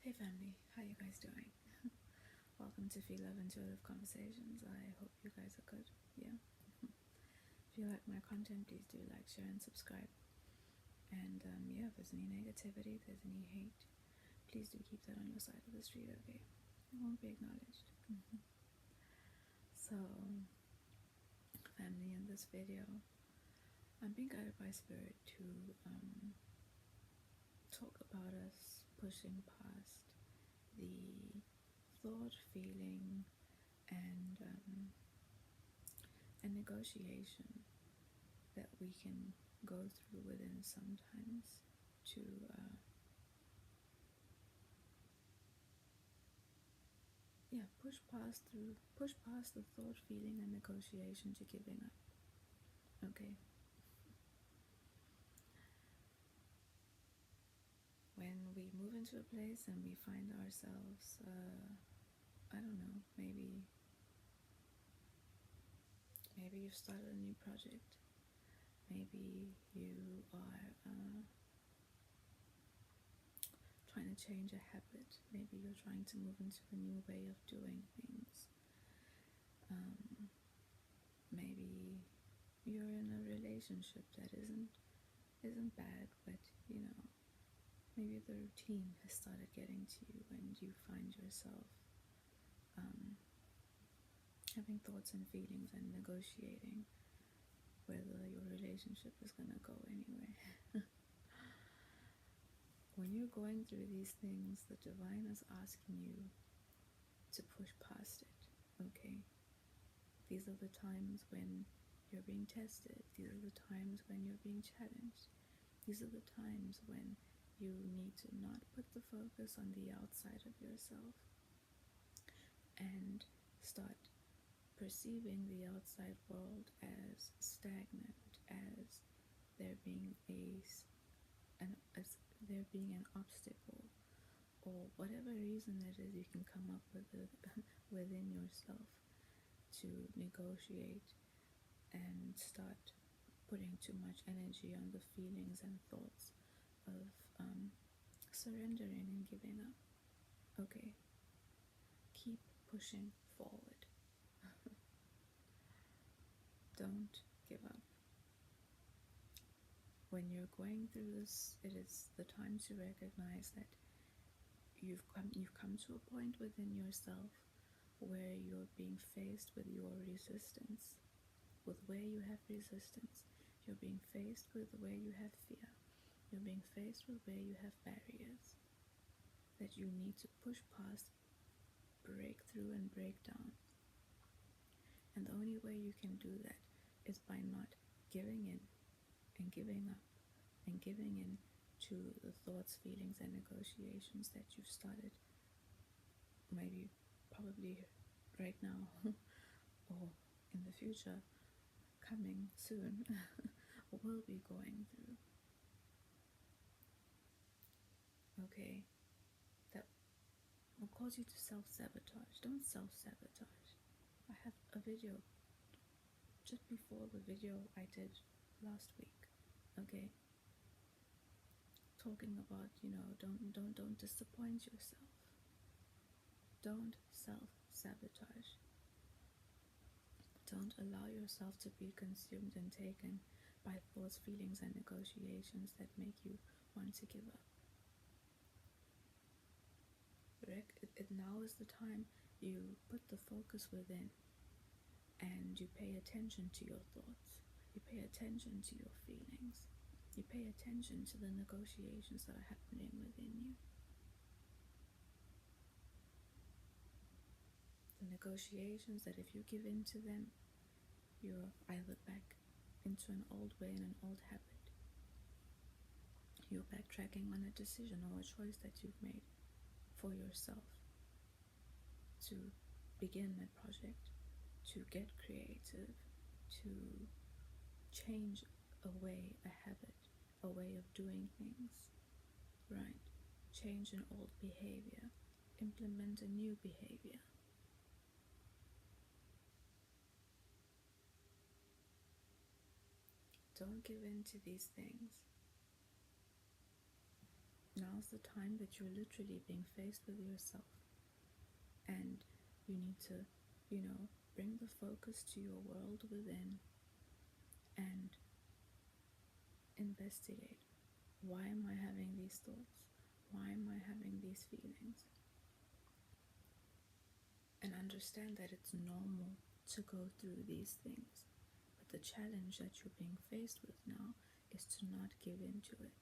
Hey family, how you guys doing? Welcome to Phie.Love Intuitive Conversations. I hope you guys are good. Yeah. If you like my content, please do like, share, and subscribe. And yeah, if there's any negativity, if there's any hate, please do keep that on your side of the street, okay? It won't be acknowledged. So, family, in this video, I'm being guided by Spirit to talk about us pushing past the thought, feeling, and a negotiation that we can go through within sometimes to push past the thought, feeling, and negotiation to giving up. Okay. When we move into a place and we find ourselves, I don't know, maybe you've started a new project. Maybe you are trying to change a habit. Maybe you're trying to move into a new way of doing things. Maybe you're in a relationship that isn't bad, but you know, maybe the routine has started getting to you and you find yourself having thoughts and feelings and negotiating whether your relationship is going to go anyway. When you're going through these things, the divine is asking you to push past it, okay? These are the times when you're being tested. These are the times when you're being challenged. These are the times when you need to not put the focus on the outside of yourself and start perceiving the outside world as stagnant, as there being an obstacle, or whatever reason it is you can come up with within yourself to negotiate and start putting too much energy on the feelings and thoughts of surrendering and giving up. Okay, keep pushing forward. Don't give up. When you're going through this, it is the time to recognize that you've come to a point within yourself where you're being faced with your resistance, with where you have resistance. You're being faced with where you have fear. You're being faced with where you have barriers that you need to push past, break through, and break down. And the only way you can do that is by not giving in and giving up and giving in to the thoughts, feelings, and negotiations that you've started, maybe probably right now or in the future, coming soon, will be going through. Okay, that will cause you to self-sabotage. Don't self-sabotage. I have a video just before the video I did last week, okay, talking about, don't disappoint yourself. Don't self-sabotage. Don't allow yourself to be consumed and taken by thoughts, feelings, and negotiations that make you want to give up. Now is the time you put the focus within and you pay attention to your thoughts. You pay attention to your feelings. You pay attention to the negotiations that are happening within you. The negotiations that if you give in to them, you're either back into an old way and an old habit. You're backtracking on a decision or a choice that you've made for yourself to begin a project, to get creative, to change a way, a habit, a way of doing things, right? Change an old behavior, implement a new behavior. Don't give in to these things. Now's the time that you're literally being faced with yourself, and you need to, bring the focus to your world within and investigate. Why am I having these thoughts? Why am I having these feelings? And understand that it's normal to go through these things. But the challenge that you're being faced with now is to not give into it.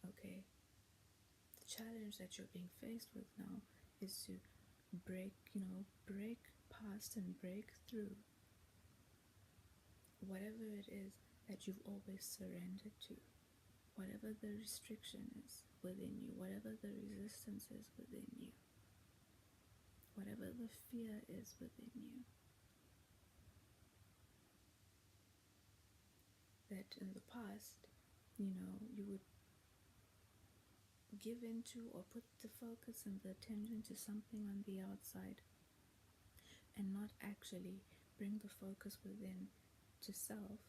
Okay? The challenge that you're being faced with now is to break past and break through whatever it is that you've always surrendered to, whatever the restriction is within you, whatever the resistance is within you, whatever the fear is within you, that in the past, you would give into or put the focus and the attention to something on the outside and not actually bring the focus within to self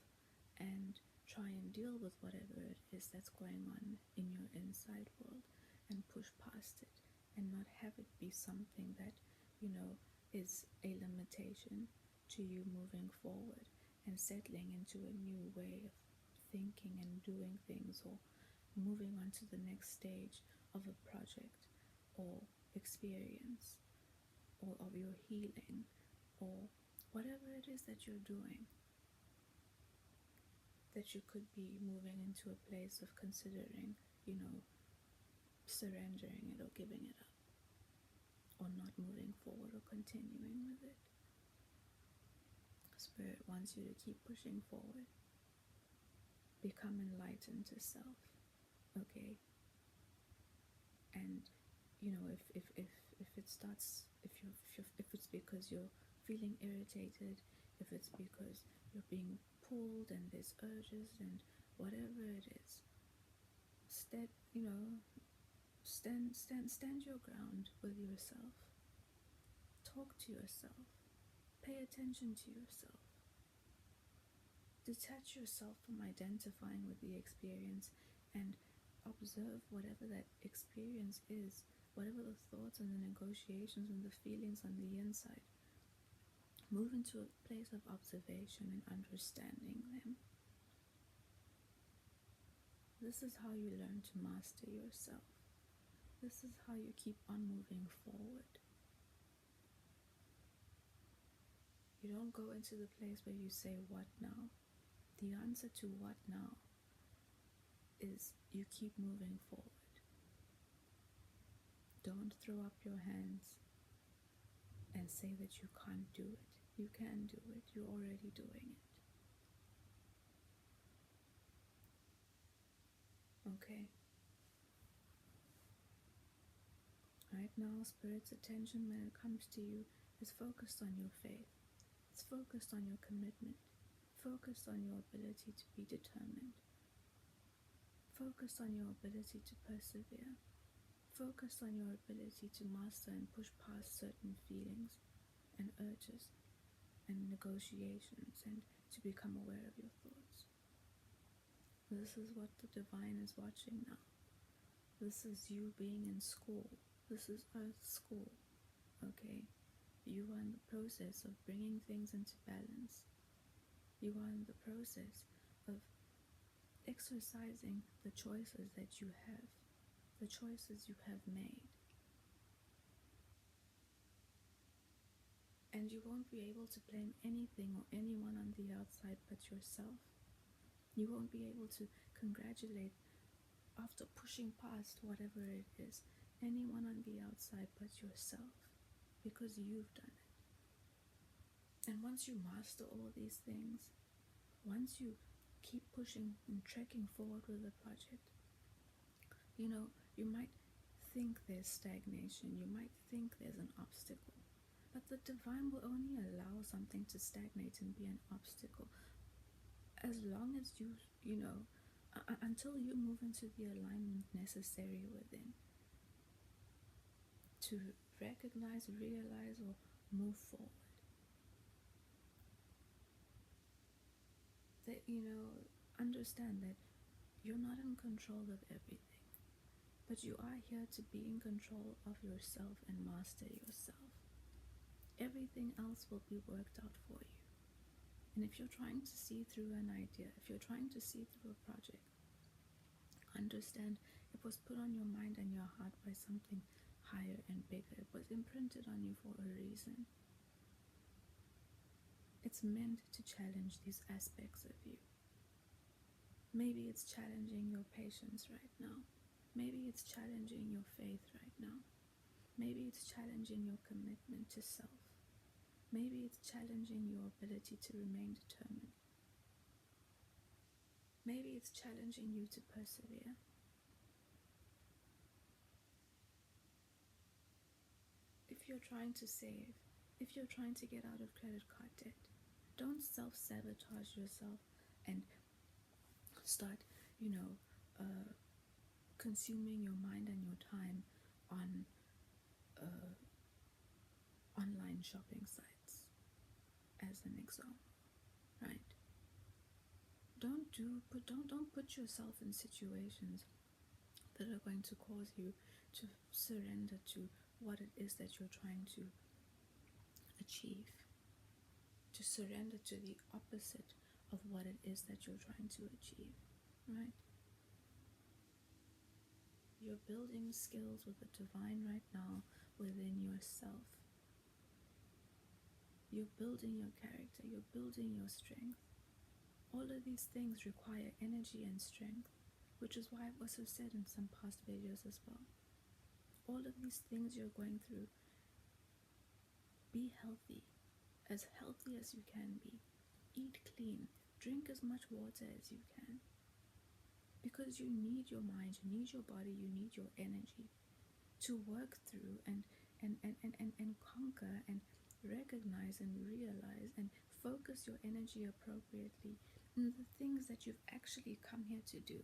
and try and deal with whatever it is that's going on in your inside world and push past it and not have it be something that, is a limitation to you moving forward and settling into a new way of thinking and doing things, or moving on to the next stage of a project or experience or of your healing or whatever it is that you're doing, that you could be moving into a place of considering, surrendering it or giving it up, or not moving forward or continuing with it. Spirit wants you to keep pushing forward. Become enlightened to self, okay? And if it starts, if it's because you're feeling irritated, if it's because you're being pulled and there's urges and whatever it is, stand your ground with yourself. Talk to yourself. Pay attention to yourself. Detach yourself from identifying with the experience and observe whatever that experience is, whatever the thoughts and the negotiations and the feelings on the inside. Move into a place of observation and understanding them. This is how you learn to master yourself. This is how you keep on moving forward. You don't go into the place where you say, what now? The answer to what now is you keep moving forward. Don't throw up your hands and say that you can't do it. You can do it. You're already doing it. Okay. Right now, Spirit's attention when it comes to you is focused on your faith. It's focused on your commitment. Focused on your ability to be determined. Focused on your ability to persevere. Focused on your ability to master and push past certain feelings and urges and negotiations, and to become aware of your thoughts. This is what the divine is watching now. This is you being in school. This is Earth school, okay? You are in the process of bringing things into balance. You are in the process of exercising the choices that you have, the choices you have made. And you won't be able to blame anything or anyone on the outside but yourself. You won't be able to congratulate, after pushing past whatever it is, anyone on the outside but yourself, because you've done it. And once you master all these things, once you keep pushing and trekking forward with the project, you might think there's stagnation, you might think there's an obstacle, but the divine will only allow something to stagnate and be an obstacle as long as until you move into the alignment necessary within to recognize, realize, or move forward. That, understand that you're not in control of everything. but you are here to be in control of yourself and master yourself. Everything else will be worked out for you. And if you're trying to see through an idea, if you're trying to see through a project, understand it was put on your mind and your heart by something higher and bigger. It was imprinted on you for a reason. It's meant to challenge these aspects of you. Maybe it's challenging your patience right now. Maybe it's challenging your faith right now. Maybe it's challenging your commitment to self. Maybe it's challenging your ability to remain determined. Maybe it's challenging you to persevere. If you're trying to save, if you're trying to get out of credit card debt, don't self-sabotage yourself and start, consuming your mind and your time on online shopping sites, as an example, right? Don't put yourself in situations that are going to cause you to surrender to what it is that you're trying to achieve, to surrender to the opposite of what it is that you're trying to achieve, right? You're building skills with the divine right now within yourself. You're building your character, you're building your strength. All of these things require energy and strength, which is why I've also said in some past videos as well. All of these things you're going through, be healthy as you can be. Eat clean, drink as much water as you can. Because you need your mind, you need your body, you need your energy to work through and conquer and recognize and realize and focus your energy appropriately in the things that you've actually come here to do,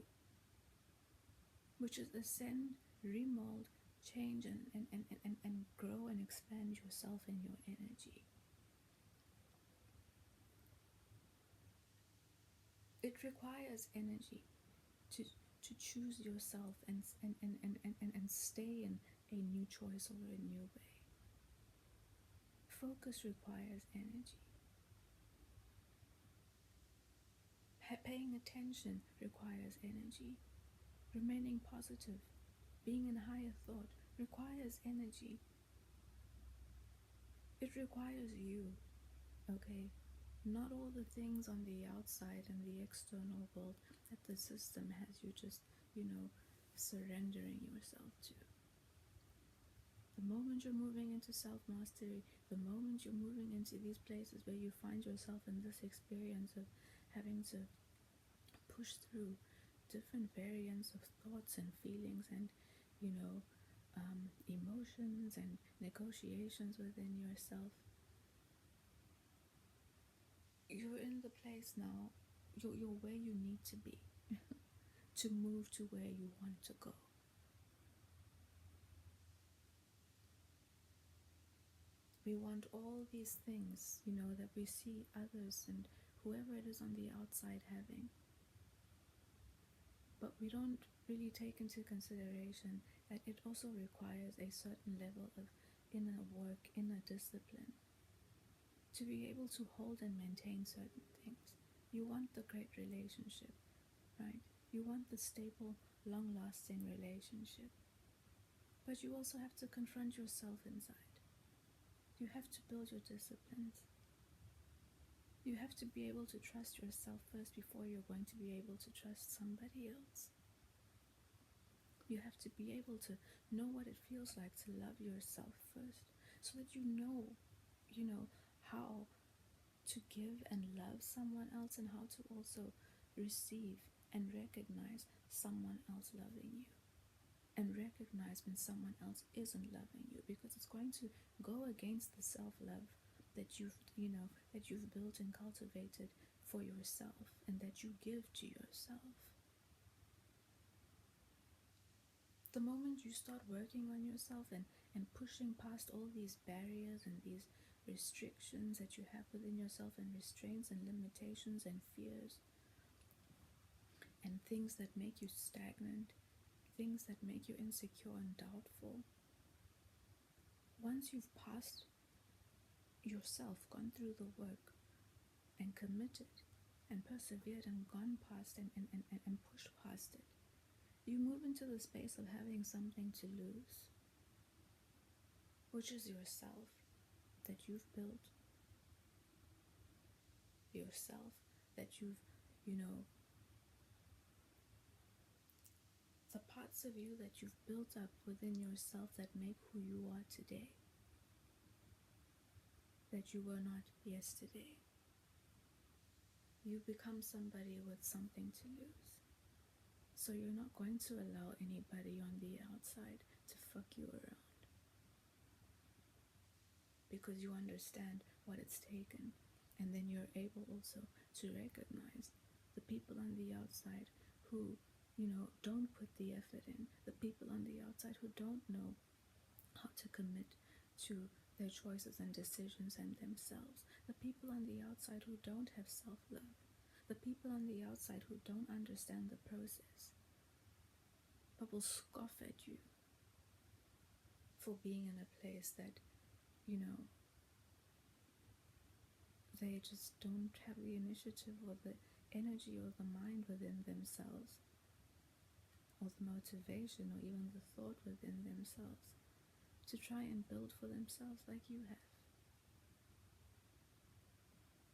which is ascend, remold, change, and grow and expand yourself and your energy. It requires energy to choose yourself and stay in a new choice or a new way. Focus requires energy. Paying attention requires energy. Remaining positive, being in higher thought requires energy. It requires you, okay? Not all the things on the outside and the external world that the system has you just, surrendering yourself to. The moment you're moving into self-mastery, the moment you're moving into these places where you find yourself in this experience of having to push through different variants of thoughts and feelings and, emotions and negotiations within yourself, you're in the place now, you're where you need to be to move to where you want to go. We want all these things, that we see others and whoever it is on the outside having. But we don't really take into consideration that it also requires a certain level of inner work, inner discipline, to be able to hold and maintain certain things. You want the great relationship, right? You want the stable, long-lasting relationship. But you also have to confront yourself inside. You have to build your disciplines. You have to be able to trust yourself first before you're going to be able to trust somebody else. You have to be able to know what it feels like to love yourself first, so that you know how to give and love someone else, and how to also receive and recognize someone else loving you, and recognize when someone else isn't loving you, because it's going to go against the self-love that you've built and cultivated for yourself and that you give to yourself. The moment you start working on yourself and pushing past all these barriers and these restrictions that you have within yourself, and restraints and limitations and fears and things that make you stagnant, things that make you insecure and doubtful, once you've passed yourself, gone through the work and committed and persevered and gone past and pushed past it, you move into the space of having something to lose, which is yourself that you've built, yourself that you've, the parts of you that you've built up within yourself that make who you are today, that you were not yesterday. You become somebody with something to lose. So you're not going to allow anybody on the outside to fuck you around, because you understand what it's taken. And then you're able also to recognize the people on the outside who, don't put the effort in, the people on the outside who don't know how to commit to their choices and decisions and themselves, the people on the outside who don't have self-love, the people on the outside who don't understand the process, but will scoff at you for being in a place that, they just don't have the initiative or the energy or the mind within themselves, or the motivation or even the thought within themselves to try and build for themselves like you have.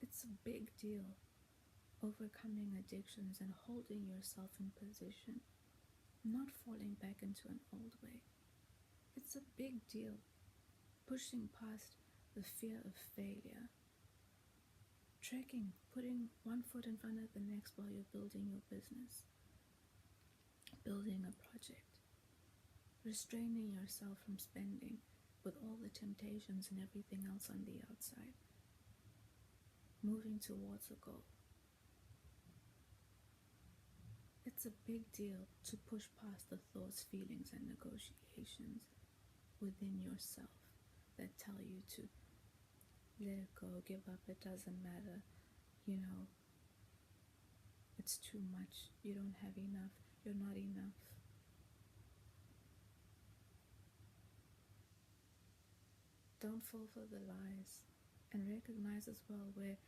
It's a big deal overcoming addictions and holding yourself in position, not falling back into an old way. It's a big deal pushing past the fear of failure, trekking, putting one foot in front of the next while you're building your business, building a project, restraining yourself from spending with all the temptations and everything else on the outside, moving towards a goal. It's a big deal to push past the thoughts, feelings, and negotiations within yourself that tell you to let it go, give up, it doesn't matter, it's too much, you don't have enough, you're not enough. Don't fall for the lies, and recognize as well where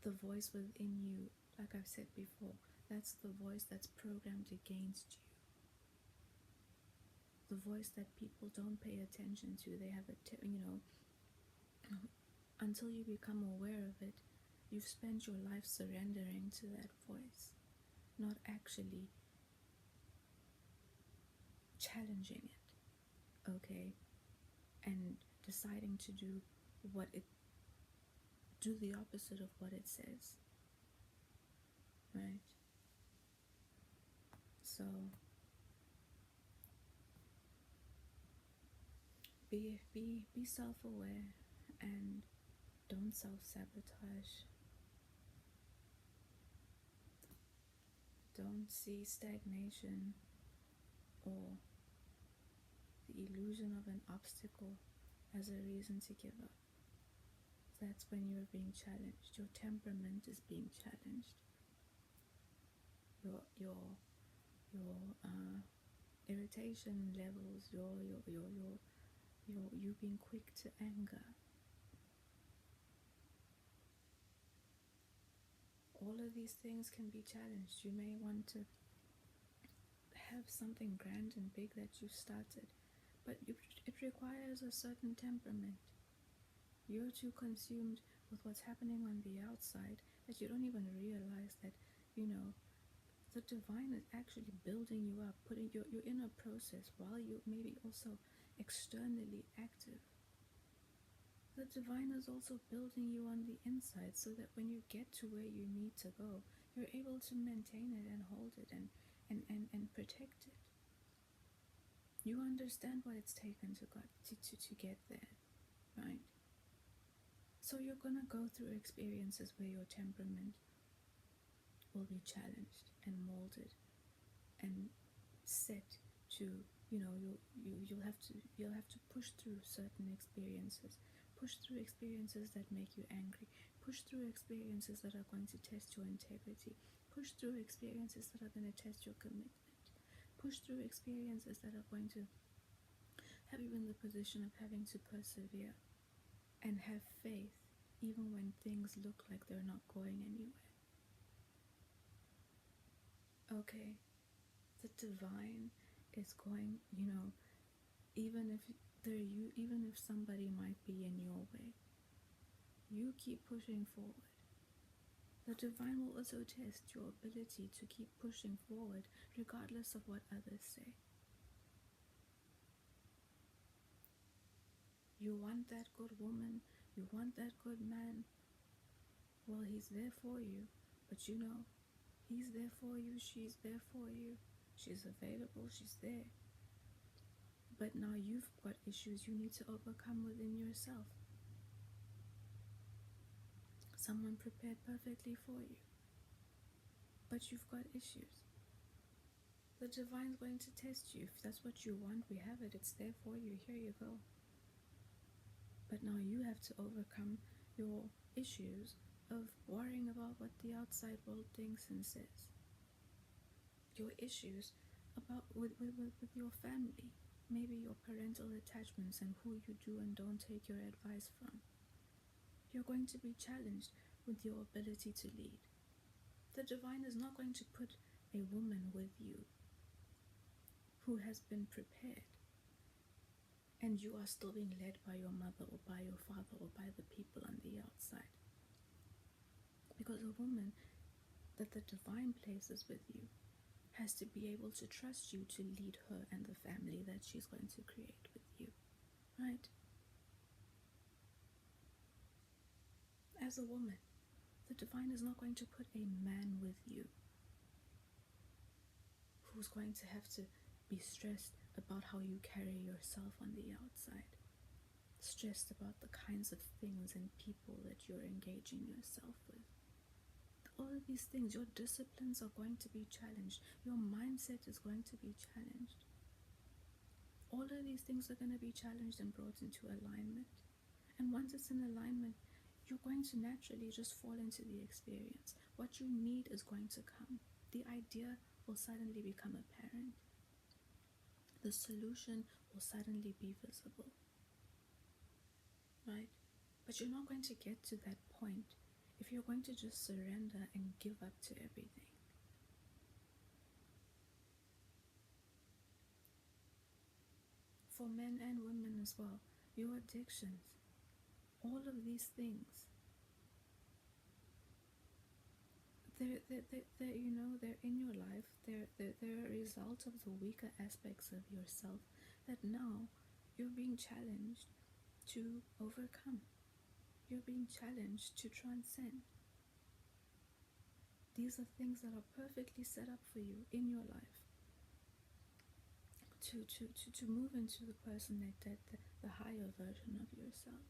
the voice within you, like I've said before, that's the voice that's programmed against you. The voice that people don't pay attention to. They have until you become aware of it, you've spent your life surrendering to that voice, not actually challenging it, okay? And deciding to do the opposite of what it says, right? So be self-aware and don't self-sabotage. Don't see stagnation or the illusion of an obstacle as a reason to give up. That's when you're being challenged. Your temperament is being challenged. Your irritation levels, you being quick to anger. All of these things can be challenged. You may want to have something grand and big that you've started, but it requires a certain temperament. You're too consumed with what's happening on the outside that you don't even realize that, the divine is actually building you up, you're in a process while you maybe also externally active. The divine is also building you on the inside so that when you get to where you need to go, you're able to maintain it and hold it and protect it. You understand what it's taken to get there, right? So you're going to go through experiences where your temperament will be challenged and molded and set to, you'll have to push through certain experiences, push through experiences that make you angry, push through experiences that are going to test your integrity, push through experiences that are going to test your commitment, push through experiences that are going to have you in the position of having to persevere and have faith even when things look like they're not going anywhere. Okay, the divine is going, even if somebody might be in your way, you keep pushing forward. The divine will also test your ability to keep pushing forward regardless of what others say. You want that good woman, you want that good man. Well, he's there for you, but he's there for you, she's there for you. She's available, she's there. But now you've got issues you need to overcome within yourself. Someone prepared perfectly for you, but you've got issues. The divine's going to test you. If that's what you want, we have it. It's there for you. Here you go. But now you have to overcome your issues of worrying about what the outside world thinks and says. Your issues about with your family, maybe your parental attachments and who you do and don't take your advice from. You're going to be challenged with your ability to lead. The divine is not going to put a woman with you who has been prepared and you are still being led by your mother or by your father or by the people on the outside. Because a woman that the divine places with you has to be able to trust you to lead her and the family that she's going to create with you, right? As a woman, the divine is not going to put a man with you who's going to have to be stressed about how you carry yourself on the outside, stressed about the kinds of things and people that you're engaging yourself with. All of these things, your disciplines are going to be challenged. Your mindset is going to be challenged. All of these things are going to be challenged and brought into alignment. And once it's in alignment, you're going to naturally just fall into the experience. What you need is going to come. The idea will suddenly become apparent. The solution will suddenly be visible. Right? But you're not going to get to that point if you're going to just surrender and give up to everything. For men and women as well, your addictions, all of these things, they're in your life. They're a result of the weaker aspects of yourself that now you're being challenged to overcome. You're being challenged to transcend. These are things that are perfectly set up for you in your life to move into the person that the higher version of yourself.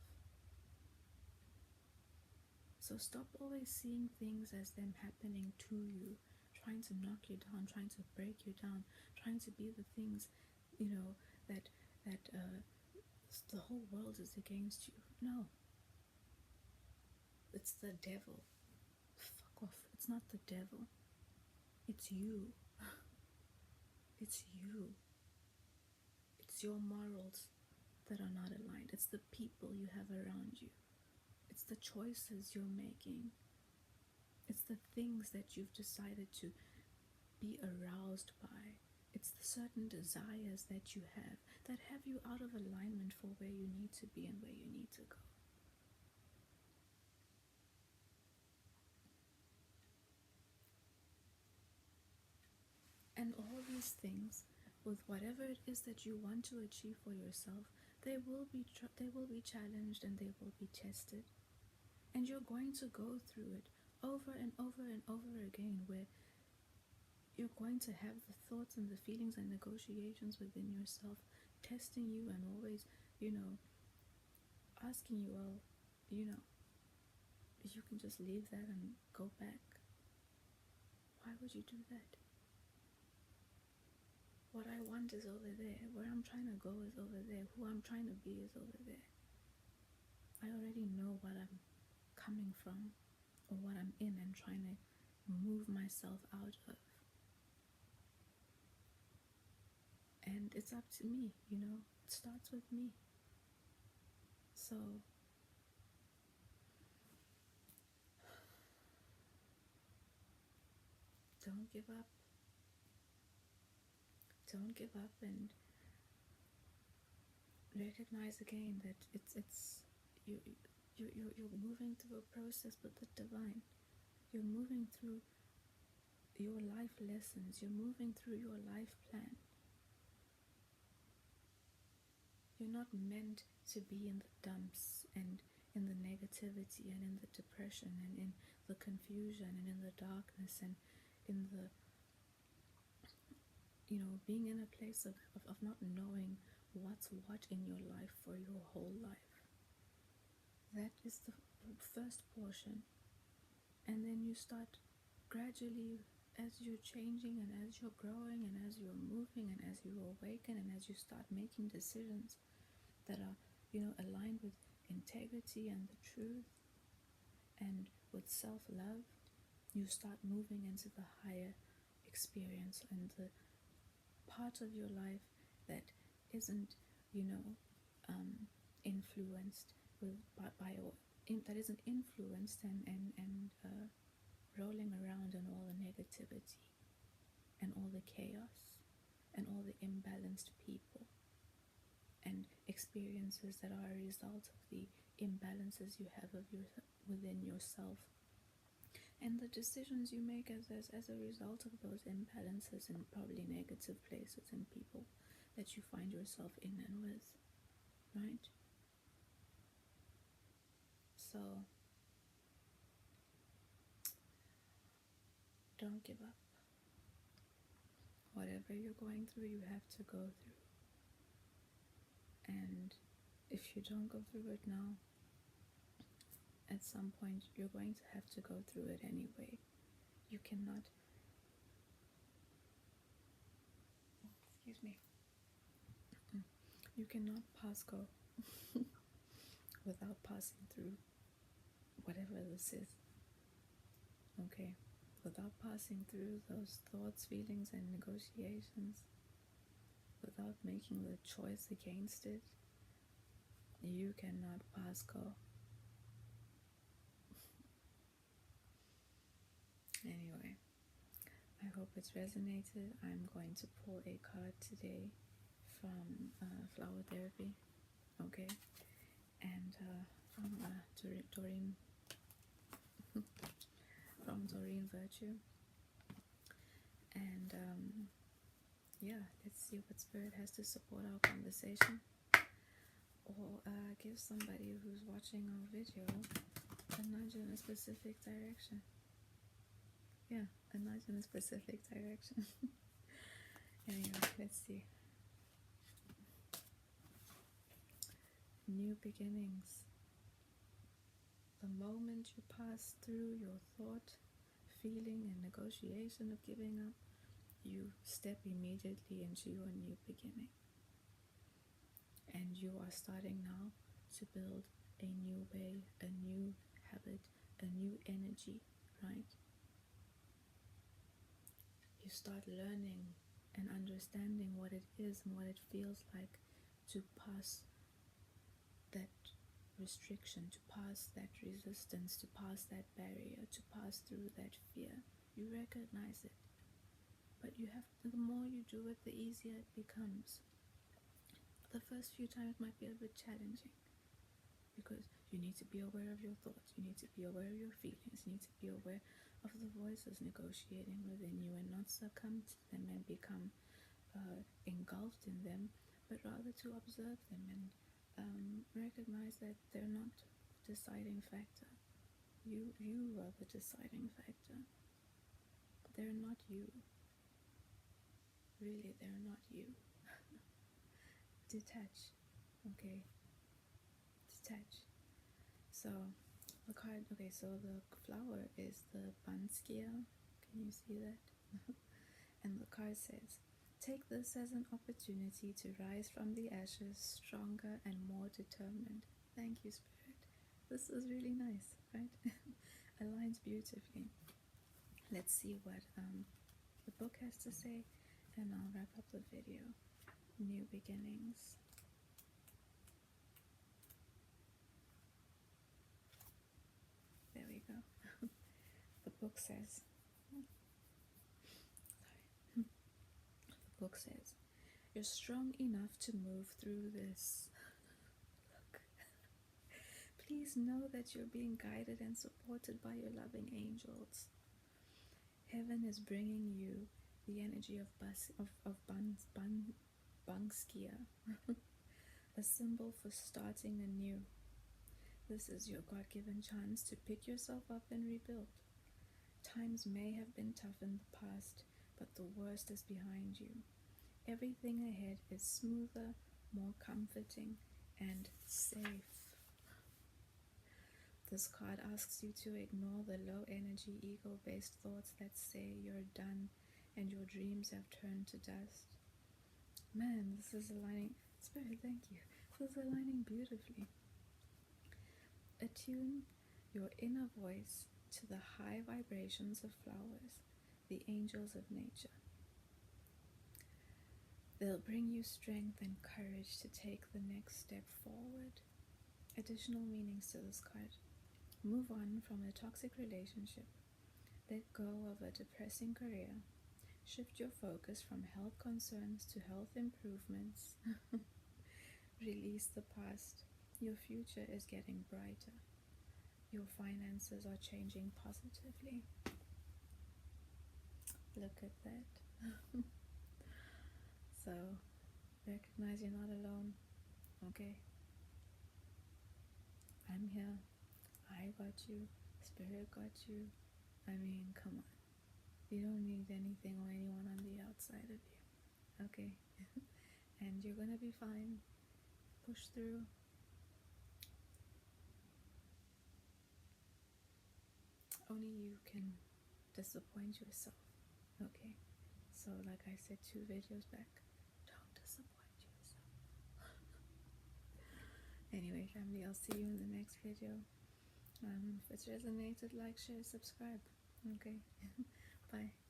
So stop always seeing things as them happening to you, trying to knock you down, trying to break you down, trying to be the things, that the whole world is against you. No. It's the devil. Fuck off. It's not the devil. It's you. It's you. It's your morals that are not aligned. It's the people you have around you. It's the choices you're making. It's the things that you've decided to be aroused by. It's the certain desires that you have you out of alignment for where you need to be and where you need to go. And all these things, with whatever it is that you want to achieve for yourself, they will be challenged and they will be tested. And you're going to go through it over and over and over again, where you're going to have the thoughts and the feelings and negotiations within yourself testing you and always, asking you, well, you can just leave that and go back. Why would you do that? What I want is over there. Where I'm trying to go is over there. Who I'm trying to be is over there. I already know what I'm coming from or what I'm in and trying to move myself out of. And it's up to me, you know, it starts with me. So don't give up. Don't give up, and recognize again that it's you you're moving through a process with the divine. You're moving through your life lessons. You're moving through your life plan. You're not meant to be in the dumps and in the negativity and in the depression and in the confusion and in the darkness and in the, you know, being in a place of not knowing what's what in your life for your whole life. That is the first portion. And then you start gradually, as you're changing and as you're growing and as you're moving and as you awaken and as you start making decisions that are, you know, aligned with integrity and the truth and with self-love, you start moving into the higher experience and the part of your life that isn't, you know, influenced that isn't influenced and rolling around in all the negativity and all the chaos and all the imbalanced people and experiences that are a result of the imbalances you have within yourself and the decisions you make as a result of those imbalances and probably negative places and people that you find yourself in and with, right? So don't give up. Whatever you're going through, you have to go through. And if you don't go through it now, at some point you're going to have to go through it anyway. You cannot, excuse me, you cannot pass go without passing through whatever this is, okay? Without passing through those thoughts, feelings, and negotiations, without making the choice against it, you cannot pass go. Anyway, I hope it's resonated. I'm going to pull a card today from Flower Therapy, okay? And from Doreen from Doreen Virtue. And yeah, let's see what Spirit has to support our conversation, or give somebody who's watching our video a nudge in a specific direction. Yeah, a nudge in a specific direction. Anyway, let's see. New beginnings. The moment you pass through your thought, feeling, and negotiation of giving up, you step immediately into your new beginning. And you are starting now to build a new way, a new habit, a new energy, right? You start learning and understanding what it is and what it feels like to pass that restriction, to pass that resistance, to pass that barrier, to pass through that fear. You recognize it, but you have, the more you do it, the easier it becomes. The first few times might be a bit challenging because you need to be aware of your thoughts, you need to be aware of your feelings, you need to be aware of the voices negotiating within you and not succumb to them and become engulfed in them, but rather to observe them and recognize that they're not the deciding factor. You are the deciding factor. They're not you. Really, they're not you. Detach, okay? Detach. So the card, okay, so the flower is the Banskia. Can you see that? And the card says, take this as an opportunity to rise from the ashes stronger and more determined. Thank you, Spirit. This is really nice, right? Aligns beautifully. Let's see what the book has to say, and I'll wrap up the video. new beginnings. There we go. The book says, the book says, you're strong enough to move through this. Look. Please know that you're being guided and supported by your loving angels. Heaven is bringing you the energy of Banskia, a symbol for starting anew. This is your God-given chance to pick yourself up and rebuild. Times may have been tough in the past, but the worst is behind you. Everything ahead is smoother, more comforting, and safe. This card asks you to ignore the low-energy, ego-based thoughts that say you're done and your dreams have turned to dust. Man, this is aligning. Spirit, thank you. This is aligning beautifully. Attune your inner voice to the high vibrations of flowers, the angels of nature. They'll bring you strength and courage to take the next step forward. Additional meanings to this card. Move on from a toxic relationship. Let go of a depressing career. Shift your focus from health concerns to health improvements. Release the past. Your future is getting brighter. Your finances are changing positively. Look at that. So, recognize you're not alone. Okay? I'm here. I got you. Spirit got you. I mean, come on. You don't need anything or anyone on the outside of you. Okay? And you're gonna be fine. Push through. Only you can disappoint yourself. Okay? So, like I said 2 videos back, don't disappoint yourself. Anyway, family, I'll see you in the next video. If it's resonated, like, share, subscribe. Okay? Bye.